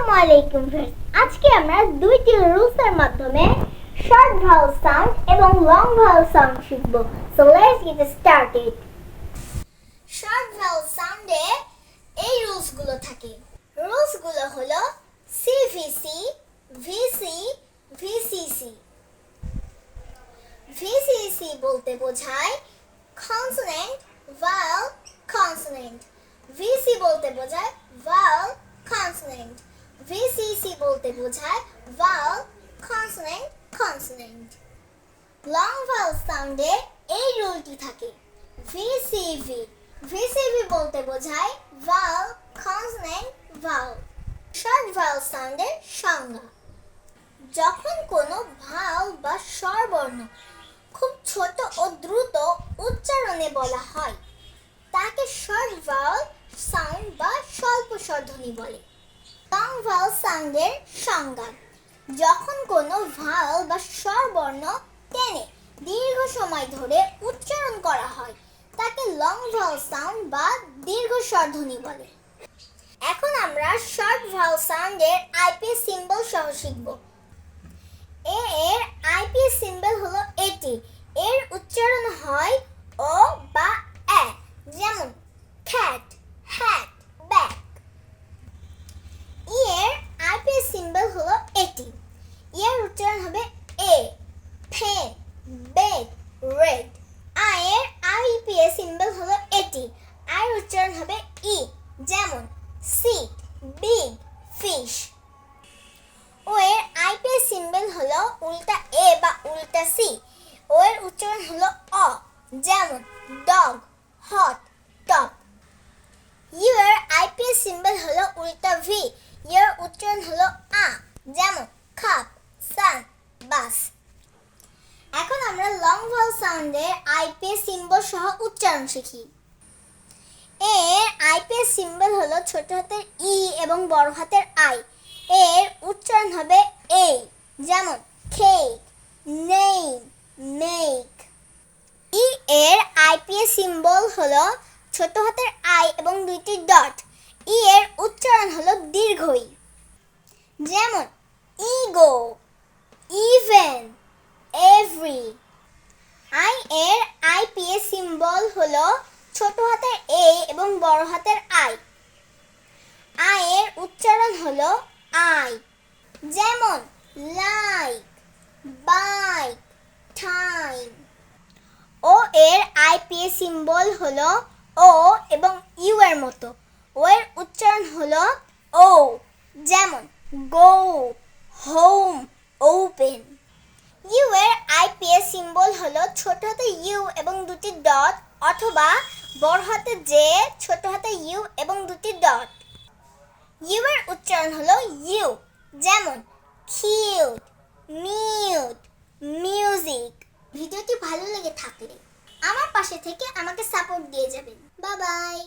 আসসালামু আলাইকুম फ्रेंड्स আজকে আমরা দুইটি রুলসের মাধ্যমে শর্ট ভাওয়েল সাউন্ড এবং লং ভাওয়েল সাউন্ড শিখব so let's get started short vowel সাউন্ডে এই রুলসগুলো থাকে রুলসগুলো হলো সিভিসি ভিসি ভিসিসি ভিসিসি বলতে বোঝায় কনসোনেন্ট ভাওয়েল কনসোনেন্ট ভিসি বলতে বোঝায় ভাওয়েল কনসোনেন্ট ভিসিসি বলতে বোঝায় vowel consonant consonant long vowel সাউন্ডে এই রুলটি থাকে ভিসিভি ভিসিভি বলতে বোঝায় vowel consonant vowel short vowel সাউন্ডের সংজ্ঞা যখন কোনো ভাওয়েল বা স্বরবর্ণ খুব ছোট ও দ্রুত উচ্চারণে বলা হয় তাকে শর্ট ভাওয়েল সাউন্ড বা স্বল্প স্বরধ্বনি বলে লং ভাওয়েল সাউন্ডের সংজ্ঞা যখন কোনো ভাওয়েল বা স্বরবর্ণ টেনে দীর্ঘ সময় ধরে উচ্চারণ করা হয় তাকে লং ভাওয়েল সাউন্ড বা দীর্ঘ স্বরধ্বনি বলে এখন আমরা শর্ট ভাওয়েল সাউন্ডের আইপিএস সিম্বল সহ শিখব এ এর আইপিএস সিম্বল হলো এটি এর উচ্চারণ হয় ও বা এ যেমন cat hat back ই এর আইপিএস সিম্বল হলো এটি এর উচ্চারণ হবে এ pen bed red আই এর আইপিএস সিম্বল হলো এটি আই এর উচ্চারণ হবে ই যেমন seat big fish ও এর আইপিএস সিম্বল হলো উল্টা এ বা উল্টা সি ও এর উচ্চারণ হলো অ যেমন dog hot top ইউ এর আইপিএস সিম্বল হলো উল্টা ভি এর উচ্চারণ হলো আ যেমন কাপ সান বাস এখন আমরা লং ভাওয়েল সাউন্ডের আইপিএস সিম্বল সহ উচ্চারণ শিখি এ এর আইপিএস সিম্বল হলো ছোট হাতের ই এবং বড় হাতের আই এর উচ্চারণ হবে এ যেমন কেক নেম মেক ই এর আইপিএস সিম্বল হলো ছোট হাতের আই এবং দুইটি ডট ই এর উচ্চারণ হলো দীর্ঘ ই যেমন ইগো ইভেন এভরি আই এর আইপিএস সিম্বল হলো ছোট হাতের এ এবং বড় হাতের আই আই এর উচ্চারণ হলো আই যেমন লাইক বাইক টাইম ও এর আইপিএস সিম্বল হলো ও এবং ইউ এর মতো ও এর উচ্চারণ হলো ও যেমন গো হোম ওপেন ইউ এর আইপিএস সিম্বল হলো ছোট হাতে ইউ এবং দুটি ডট অথবা বড় হাতে জে ছোট হাতে ইউ এবং দুটি ডট ইউ এর উচ্চারণ হলো ইউ যেমন কিউট মিউট মিউজিক ভিডিওটি ভালো লেগে থাকলে আমার পাশে থেকে আমাকে সাপোর্ট দিয়ে যাবেন বাই বাই